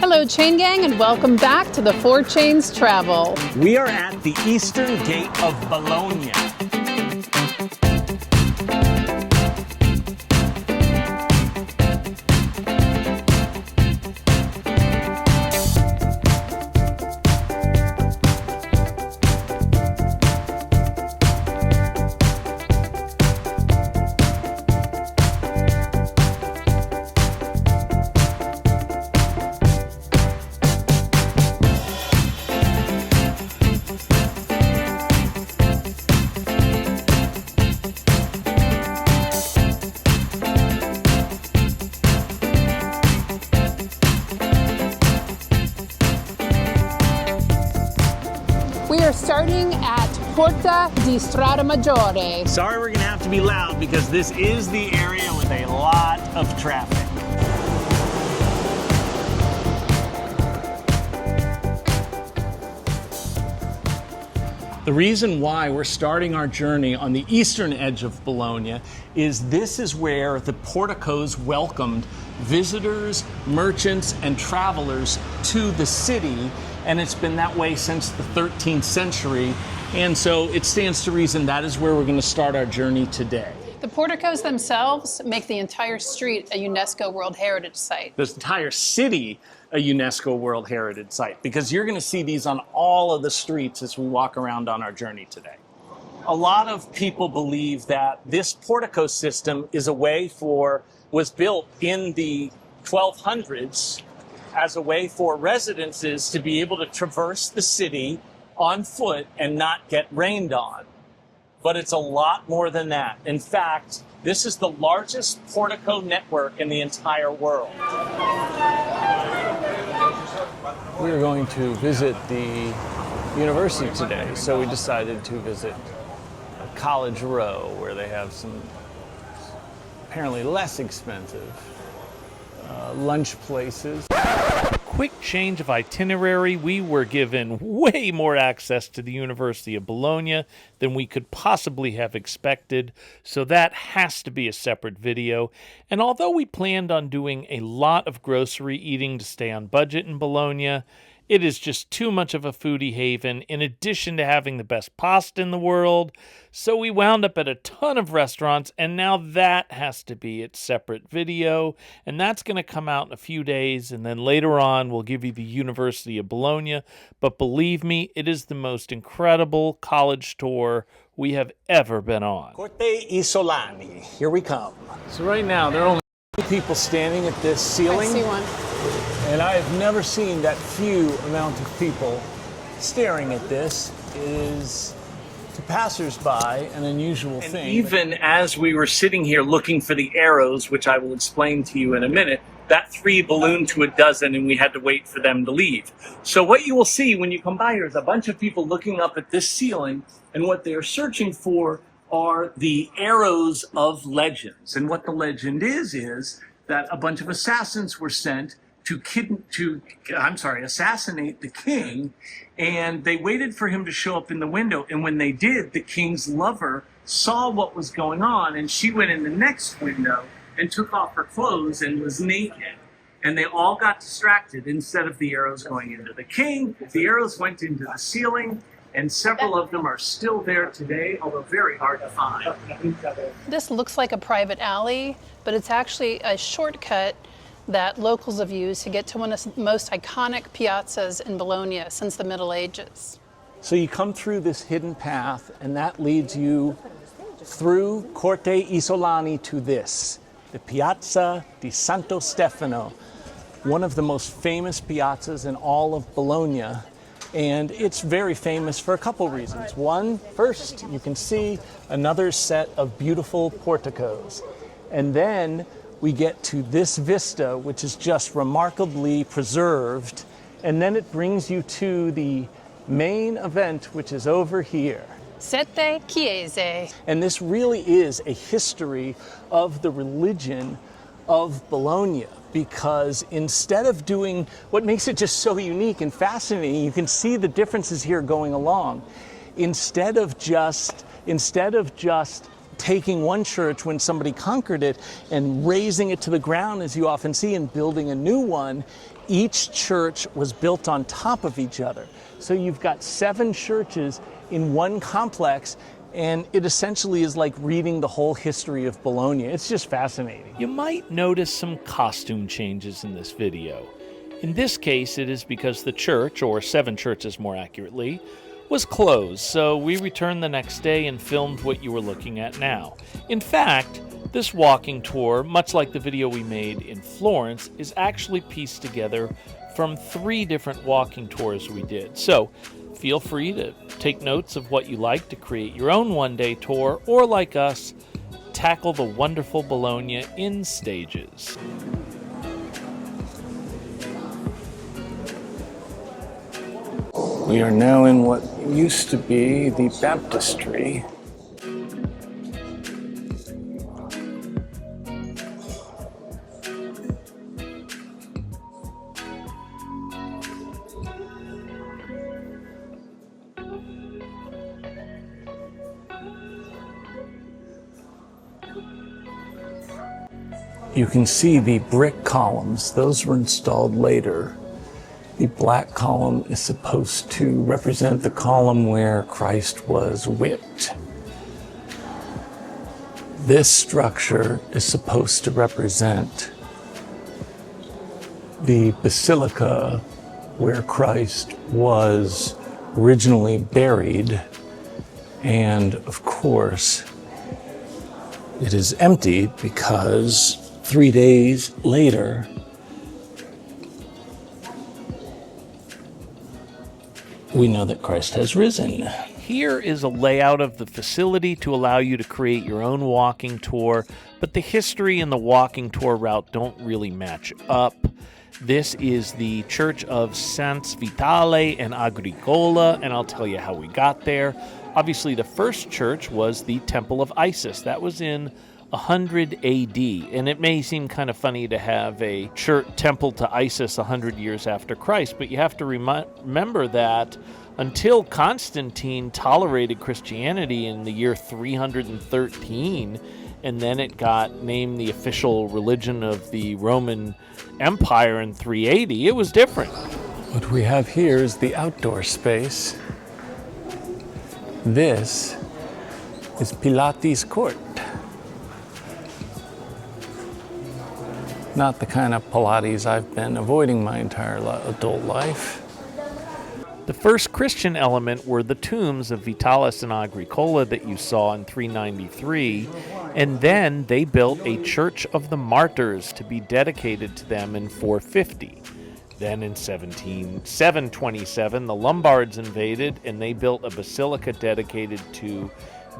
Hello, Chain Gang, and welcome back to the Four Chains Travel. We are at the eastern gate of Bologna. We are starting at Porta di Strada Maggiore. Sorry, we're gonna have to be loud because this is the area with a lot of traffic. The reason why we're starting our journey on the eastern edge of Bologna is this is where the porticos welcomed visitors, merchants, and travelers to the city, and it's been that way since the 13th century, and so it stands to reason that is where we're going to start our journey today. The porticos themselves make the entire street a UNESCO World Heritage Site. This entire city a UNESCO World Heritage Site, because you're going to see these on all of the streets as we walk around on our journey today. A lot of people believe that this portico system was built in the 1200s as a way for residences to be able to traverse the city on foot and not get rained on. But it's a lot more than that. In fact, this is the largest portico network in the entire world. We're going to visit the university today, so we decided to visit a College Row where they have some apparently less expensive lunch places. Quick change of itinerary. We were given way more access to the University of Bologna than we could possibly have expected, so that has to be a separate video. And although we planned on doing a lot of grocery eating to stay on budget in Bologna, it is just too much of a foodie haven, in addition to having the best pasta in the world. So we wound up at a ton of restaurants, and now that has to be its separate video. And that's going to come out in a few days, and then later on we'll give you the University of Bologna. But believe me, it is the most incredible college tour we have ever been on. Corte Isolani, here we come. So right now there are only people standing at this ceiling. I see one. And I have never seen that few amount of people staring at this. It is, to passersby, an unusual thing. Even as we were sitting here looking for the arrows, which I will explain to you in a minute, that 3 ballooned to a dozen and we had to wait for them to leave. So what you will see when you come by here is a bunch of people looking up at this ceiling, and what they are searching for are the arrows of legends. And what the legend is that a bunch of assassins were sent to assassinate the king, and they waited for him to show up in the window, and when they did, the king's lover saw what was going on, and she went in the next window and took off her clothes and was naked, and they all got distracted. Instead of the arrows going into the king, the arrows went into the ceiling, and several of them are still there today, although very hard to find. This looks like a private alley, but it's actually a shortcut that locals have used to get to one of the most iconic piazzas in Bologna since the Middle Ages. So you come through this hidden path, and that leads you through Corte Isolani to this, the Piazza di Santo Stefano, one of the most famous piazzas in all of Bologna. And it's very famous for a couple reasons. One, first, you can see another set of beautiful porticos. And then we get to this vista, which is just remarkably preserved. And then it brings you to the main event, which is over here. Sette, chiese. And this really is a history of the religion of Bologna, because instead of doing what makes it just so unique and fascinating, you can see the differences here going along. Instead of just taking one church when somebody conquered it and razing it to the ground, as you often see, and building a new one, each church was built on top of each other. So you've got 7 churches in one complex, and it essentially is like reading the whole history of Bologna. It's just fascinating. You might notice some costume changes in this video. In this case, it is because the church, or 7 churches more accurately, was closed, so we returned the next day and filmed what you were looking at now. In fact, this walking tour, much like the video we made in Florence, is actually pieced together from 3 different walking tours we did. So feel free to take notes of what you like to create your own one-day tour, or like us, tackle the wonderful Bologna in stages. We are now in what used to be the baptistry. You can see the brick columns. Those were installed later. The black column is supposed to represent the column where Christ was whipped. This structure is supposed to represent the basilica where Christ was originally buried. And of course, it is empty because 3 days later, we know that Christ has risen. Here is a layout of the facility to allow you to create your own walking tour, but the history and the walking tour route don't really match up. This is the Church of Santi Vitale and Agricola, and I'll tell you how we got there. Obviously, the first church was the Temple of Isis. That was in 100 AD, and it may seem kind of funny to have a church temple to Isis 100 years after Christ, but you have to remember that until Constantine tolerated Christianity in the year 313, and then it got named the official religion of the Roman Empire in 380, it was different. What we have here is the outdoor space. This is Pilates Court. Not the kind of Pilates I've been avoiding my entire adult life. The first Christian element were the tombs of Vitalis and Agricola that you saw in 393, and then they built a Church of the Martyrs to be dedicated to them in 450. Then in 727, the Lombards invaded, and they built a basilica dedicated to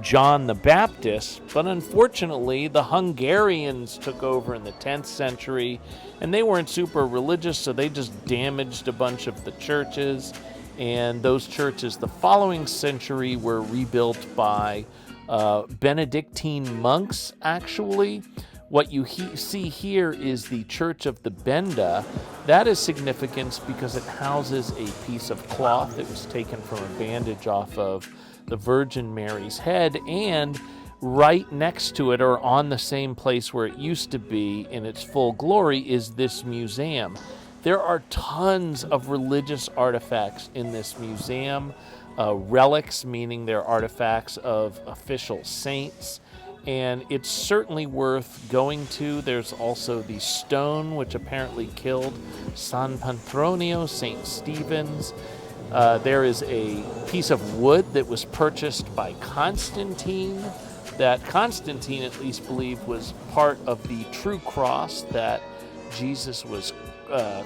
John the Baptist, but unfortunately the Hungarians took over in the 10th century, and they weren't super religious, so they just damaged a bunch of the churches, and those churches the following century were rebuilt by Benedictine monks, actually. What you see here is the Church of the Benda. That is significant because it houses a piece of cloth that was taken from a bandage off of the Virgin Mary's head, and right next to it, or on the same place where it used to be in its full glory, is this museum. There are tons of religious artifacts in this museum, relics, meaning they're artifacts of official saints, and it's certainly worth going to. There's also the stone which apparently killed San Petronio, St. Stephen's. There is a piece of wood that was purchased by Constantine, that Constantine at least believed was part of the true cross that Jesus was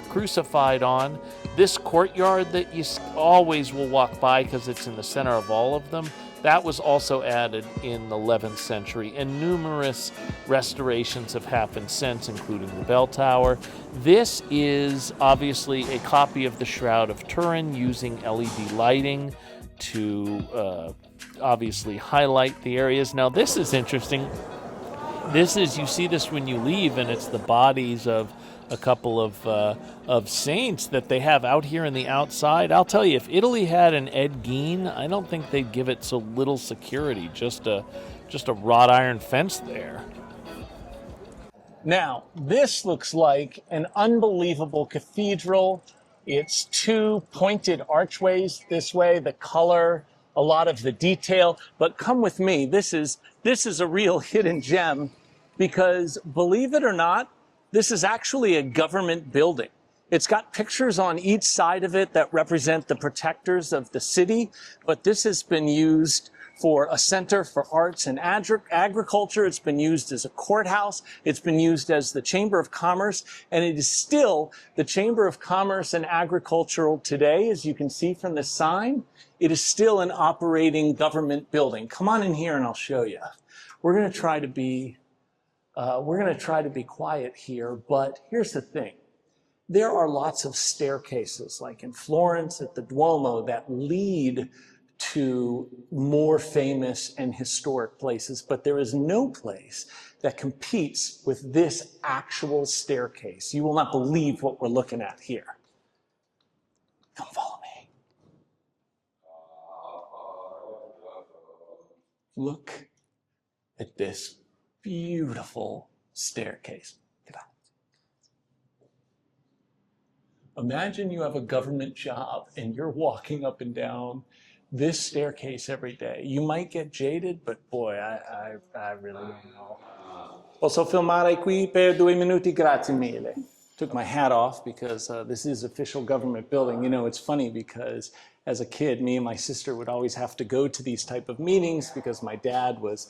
crucified on. This courtyard that you always will walk by because it's in the center of all of them, that was also added in the 11th century, and numerous restorations have happened since, including the bell tower. This is obviously a copy of the Shroud of Turin using LED lighting to obviously highlight the areas. Now this is interesting. This is, you see this when you leave, and it's the bodies of a couple of saints that they have out here in the outside. I'll tell you, if Italy had an Ed Gein, I don't think they'd give it so little security, just a wrought iron fence there. Now, this looks like an unbelievable cathedral. It's two pointed archways this way, the color, a lot of the detail. But come with me, this is a real hidden gem because, believe it or not, this is actually a government building. It's got pictures on each side of it that represent the protectors of the city, but this has been used for a center for arts and agriculture. It's been used as a courthouse. It's been used as the Chamber of Commerce, and it is still the Chamber of Commerce and Agricultural today, as you can see from the sign. It is still an operating government building. Come on in here and I'll show you. We're going to try to be quiet here, but here's the thing. There are lots of staircases, like in Florence at the Duomo, that lead to more famous and historic places, but there is no place that competes with this actual staircase. You will not believe what we're looking at here. Come follow me. Look at this beautiful staircase. Imagine you have a government job and you're walking up and down this staircase every day. You might get jaded, but boy, I really don't know. Posso filmare qui per 2 minuti? Grazie mille. Took my hat off because this is official government building. You know, it's funny because as a kid, me and my sister would always have to go to these type of meetings because my dad was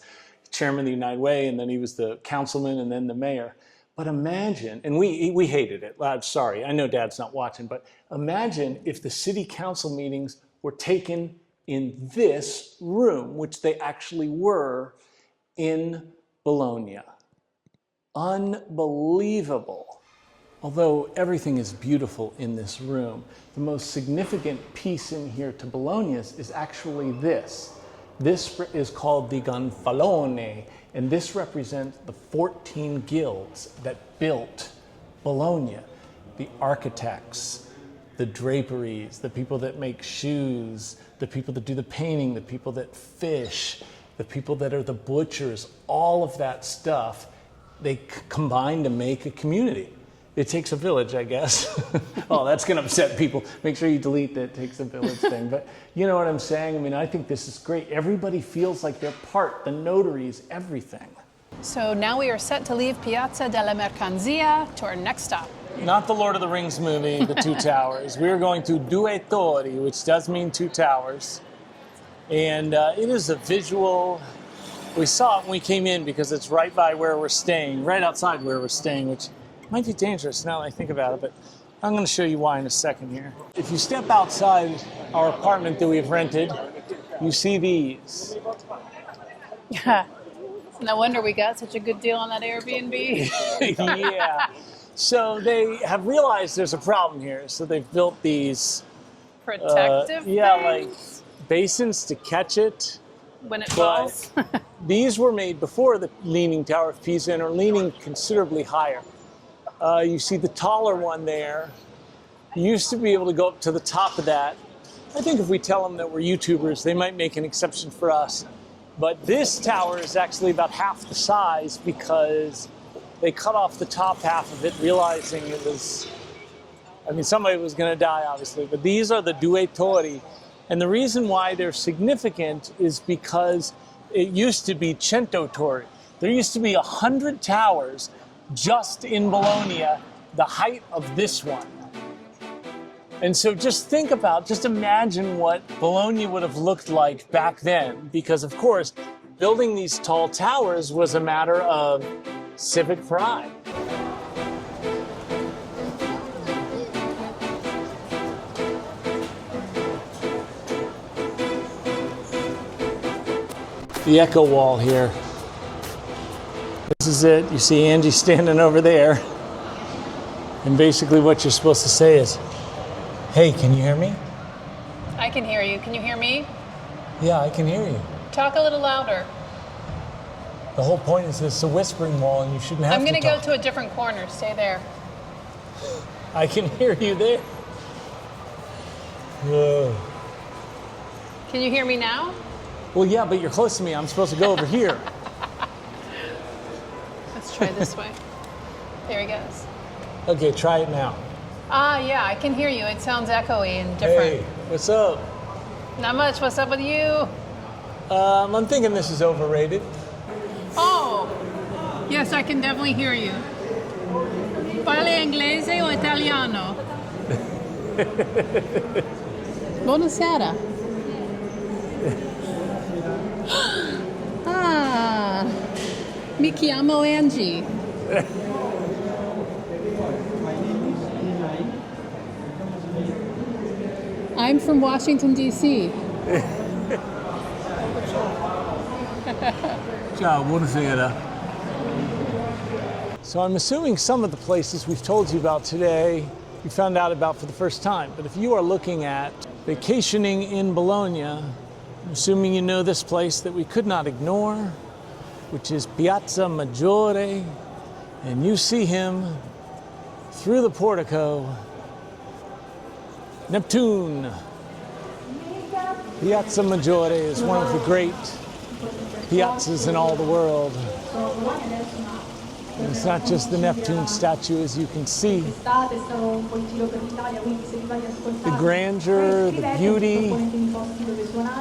chairman of the United Way, and then he was the councilman and then the mayor. But imagine, and we hated it. I'm sorry, I know Dad's not watching, but imagine if the city council meetings were taken in this room, which they actually were in Bologna. Unbelievable. Although everything is beautiful in this room, the most significant piece in here to Bologna is actually this. This is called the Gonfalone, and this represents the 14 guilds that built Bologna. The architects, the draperies, the people that make shoes, the people that do the painting, the people that fish, the people that are the butchers, all of that stuff, they combine to make a community. It takes a village, I guess. Oh, that's going to upset people. Make sure you delete that takes a village thing. But you know what I'm saying? I mean, I think this is great. Everybody feels like they're part, the notaries, everything. So now we are set to leave Piazza della Mercanzia to our next stop. Not the Lord of the Rings movie, the Two Towers. We're going to Due Torri, which does mean two towers. And it is a visual. We saw it when we came in because it's right by where we're staying, right outside where we're staying, which might be dangerous now that I think about it, but I'm going to show you why in a second here. If you step outside our apartment that we've rented, you see these. No wonder we got such a good deal on that Airbnb. Yeah. So they have realized there's a problem here, so they've built these Protective like things? basins to catch it. When it falls. These were made before the Leaning Tower of Pisa and are leaning considerably higher. You see the taller one there. You used to be able to go up to the top of that. I think if we tell them that we're YouTubers, they might make an exception for us. But this tower is actually about half the size because they cut off the top half of it, realizing it was, somebody was going to die, obviously. But these are the Due Torri. And the reason why they're significant is because it used to be 100 torri. There used to be 100 towers just in Bologna, the height of this one. And so just imagine what Bologna would have looked like back then, because of course, building these tall towers was a matter of civic pride. The echo wall here. This is it. You see Angie standing over there. And basically what you're supposed to say is, hey, can you hear me? I can hear you. Can you hear me? Yeah, I can hear you. Talk a little louder. The whole point is it's a whispering wall and you shouldn't have I'm going to go talk. to a different corner. Stay there. I can hear you there. Whoa. Can you hear me now? Well, yeah, but you're close to me. I'm supposed to go over here. Let's try this way. There he goes. Okay, try it now. Ah, yeah, I can hear you. It sounds echoey and different. Hey, what's up? Not much. What's up with you? I'm thinking this is overrated. Oh, yes, I can definitely hear you. Parli inglese o italiano? Buonasera. Ah, mi chiamo Angie. I'm from Washington, D.C. Ciao, buonasera. So I'm assuming some of the places we've told you about today, you found out about for the first time. But if you are looking at vacationing in Bologna, I'm assuming you know this place that we could not ignore, which is Piazza Maggiore, and you see him through the portico, Neptune. Piazza Maggiore is one of the great piazzas in all the world. And it's not just the Neptune statue, as you can see. The grandeur, the beauty.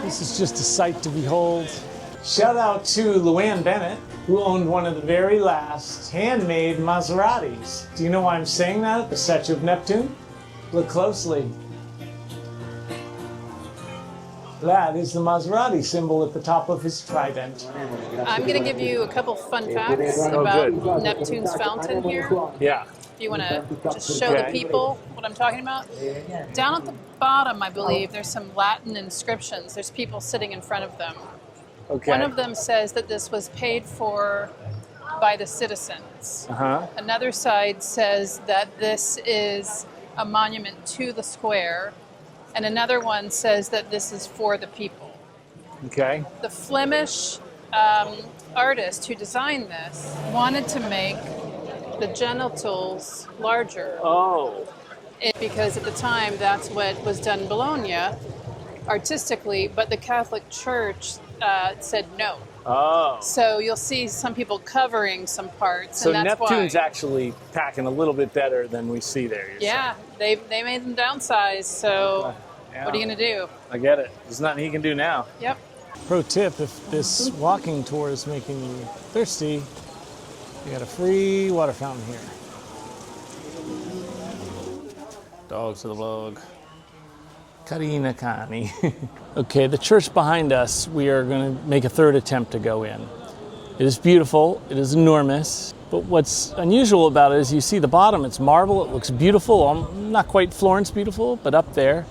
This is just a sight to behold. Shout out to Luann Bennett, who owned one of the very last handmade Maseratis. Do you know why I'm saying that? The statue of Neptune? Look closely. That is the Maserati symbol at the top of his trident. I'm going to give you a couple fun facts about Neptune's fountain here. Yeah. If you want to just show the people what I'm talking about. Down at the bottom, I believe, there's some Latin inscriptions. There's people sitting in front of them. Okay. One of them says that this was paid for by the citizens. Another side says that this is a monument to the square. And another one says that this is for the people. Okay. The Flemish artist who designed this wanted to make the genitals larger. Oh. Because at the time, that's what was done in Bologna artistically, but the Catholic Church said no. Oh. So you'll see some people covering some parts, So and that's Neptune's why. actually packing a little bit better than we see there. Yeah, they made them downsize, so Yeah. what are you going to do? I get it. There's nothing he can do now. Yep. Pro tip, if this walking tour is making you thirsty, you got a free water fountain here. Dogs of the vlog. Carina cani. Okay, the church behind us, we are going to make a third attempt to go in. It is beautiful, it is enormous, but what's unusual about it is you see the bottom, it's marble, it looks beautiful, not quite Florence beautiful, but up there.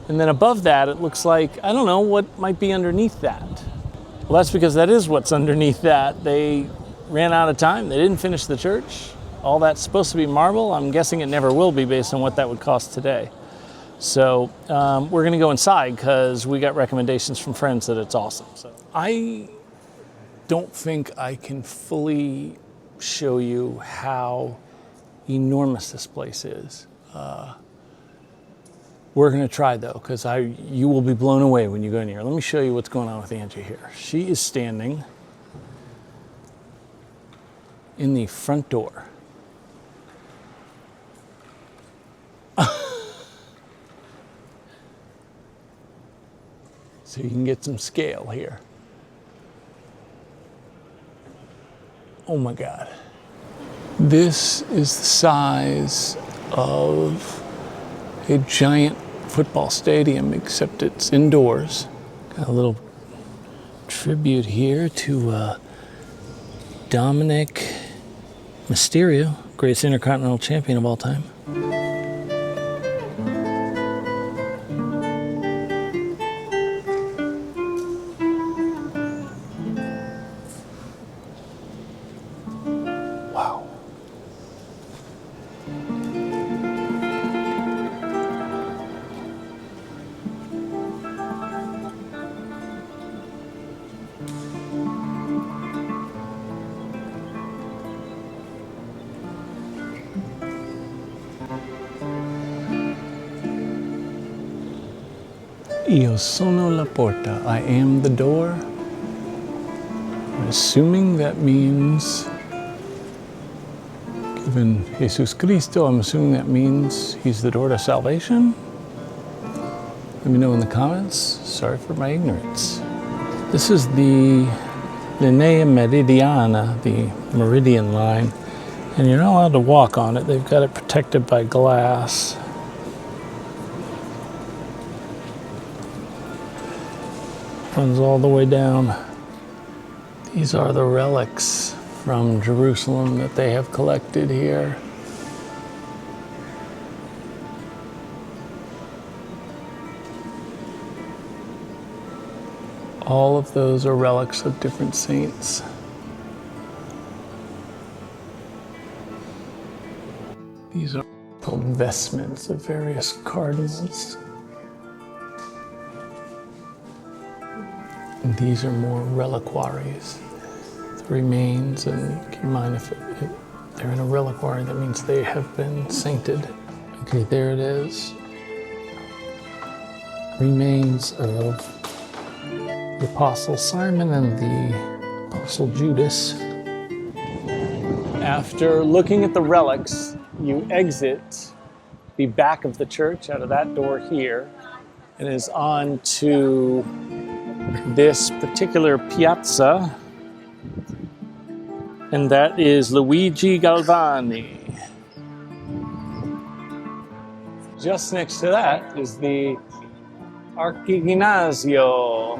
And then above that, it looks like, I don't know, what might be underneath that. Well, that's because that is what's underneath that. They ran out of time, they didn't finish the church. All that's supposed to be marble. I'm guessing it never will be based on what that would cost today. So we're gonna go inside because we got recommendations from friends that it's awesome. So I don't think I can fully show you how enormous this place is. We're gonna try though, because you will be blown away when you go in here. Let me show you what's going on with Angie here. She is standing in the front door. So you can get some scale here. Oh my God. This is the size of a giant football stadium, except it's indoors. Got a little tribute here to Dominic Mysterio, greatest Intercontinental Champion of all time. Wow. Io sono la porta. I am the door. I'm assuming that means Even Jesus Cristo, I'm assuming that means he's the door to salvation? Let me know in the comments. Sorry for my ignorance. This is the Linea Meridiana, the Meridian line, and you're not allowed to walk on it. They've got it protected by glass. Runs all the way down. These are the relics from Jerusalem that they have collected here. All of those are relics of different saints. These are called vestments of various cardinals. And these are more reliquaries. The remains, and keep in mind if they're in a reliquary, that means they have been sainted. Okay, there it is. Remains of the Apostle Simon and the Apostle Judas. After looking at the relics, you exit the back of the church out of that door here, and is on to this particular piazza, and that is Luigi Galvani. Just next to that is the Archiginnasio.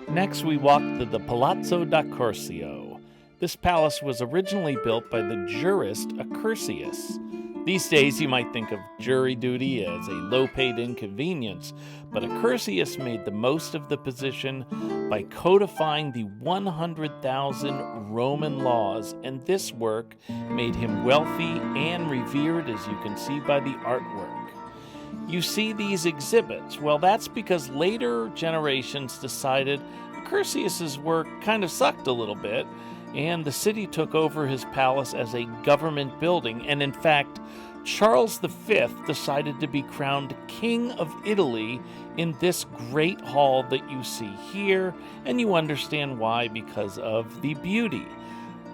Next, we walked to the Palazzo d'Accursio. This palace was originally built by the jurist Accursius. These days, you might think of jury duty as a low-paid inconvenience, but Accursius made the most of the position by codifying the 100,000 Roman laws, and this work made him wealthy and revered, as you can see by the artwork. You see these exhibits. Well, that's because later generations decided Accursius's work kind of sucked a little bit, and the city took over his palace as a government building, and in fact, Charles V decided to be crowned King of Italy in this great hall that you see here, and you understand why, because of the beauty.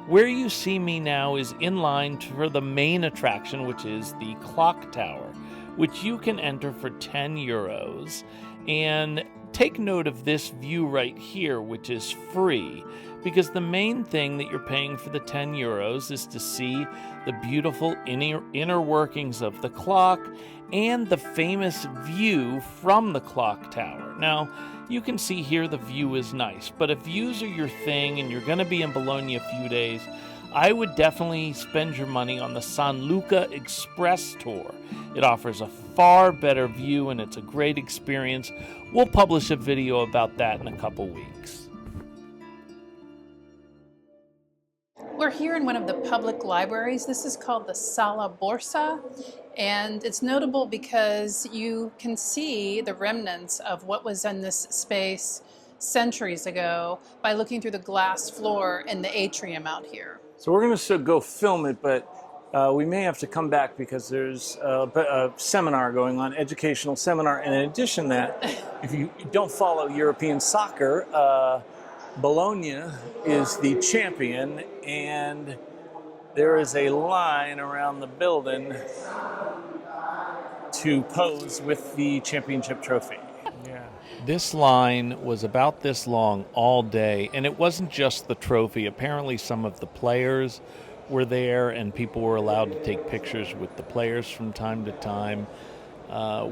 Where you see me now is in line for the main attraction, which is the clock tower, which you can enter for 10 euros. And take note of this view right here, which is free, because the main thing that you're paying for the 10 euros is to see the beautiful inner workings of the clock and the famous view from the clock tower. Now, you can see here the view is nice, but if views are your thing and you're going to be in Bologna a few days, I would definitely spend your money on the San Luca Express tour. It offers a far better view and it's a great experience. We'll publish a video about that in a couple weeks. We're here in one of the public libraries. This is called the Sala Borsa, and it's notable because you can see the remnants of what was in this space centuries ago by looking through the glass floor in the atrium out here. So we're going to go film it, but we may have to come back because there's a seminar going on, educational seminar. And in addition to that, if you don't follow European soccer, Bologna is the champion, and there is a line around the building to pose with the championship trophy. Yeah. This line was about this long all day, and it wasn't just the trophy. Apparently some of the players were there, and people were allowed to take pictures with the players from time to time.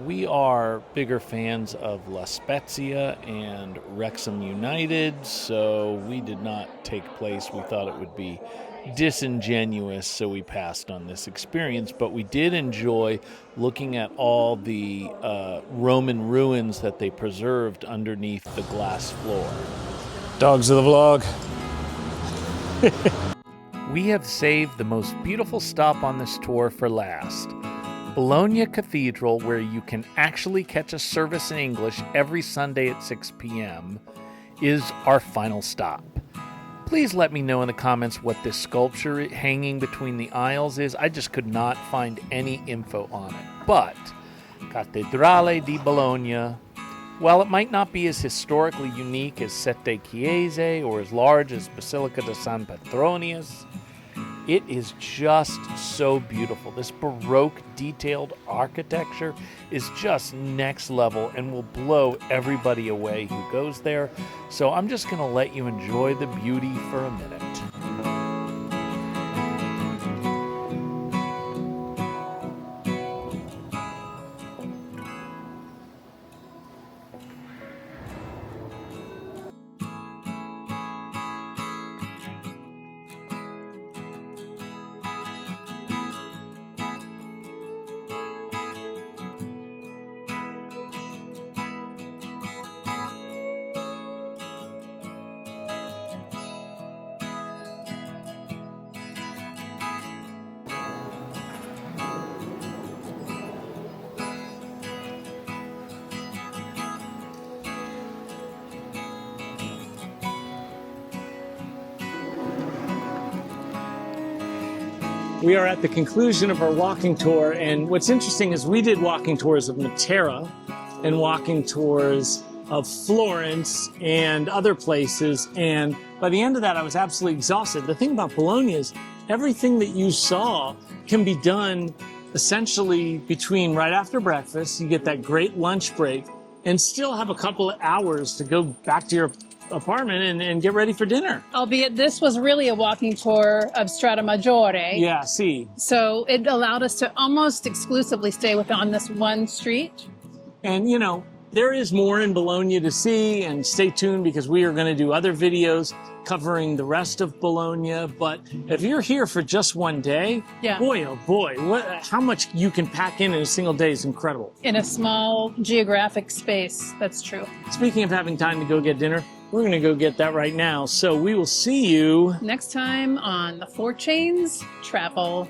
We are bigger fans of La Spezia and Wrexham United, so we did not take place. We thought it would be disingenuous, so we passed on this experience, but we did enjoy looking at all the Roman ruins that they preserved underneath the glass floor. Dogs of the vlog. We have saved the most beautiful stop on this tour for last. Bologna Cathedral, where you can actually catch a service in English every Sunday at 6 p.m., is our final stop. Please let me know in the comments what this sculpture hanging between the aisles is. I just could not find any info on it. But Cattedrale di Bologna, while it might not be as historically unique as Sette Chiese or as large as Basilica di San Petronio, It is just so beautiful. This Baroque detailed architecture is just next level and will blow everybody away who goes there. So I'm just going to let you enjoy the beauty for a minute. We are at the conclusion of our walking tour, and what's interesting is we did walking tours of Matera and walking tours of Florence and other places, and by the end of that I was absolutely exhausted. The thing about Bologna is everything that you saw can be done essentially between right after breakfast, you get that great lunch break, and still have a couple of hours to go back to your apartment and get ready for dinner. Albeit this was really a walking tour of Strada Maggiore. Yeah, see. So it allowed us to almost exclusively stay on this one street. And you know, there is more in Bologna to see, and stay tuned because we are going to do other videos covering the rest of Bologna. But if you're here for just one day, boy, oh boy, how much you can pack in a single day is incredible. In a small geographic space, that's true. Speaking of having time to go get dinner, we're going to go get that right now. So we will see you next time on the Four Chains Travel.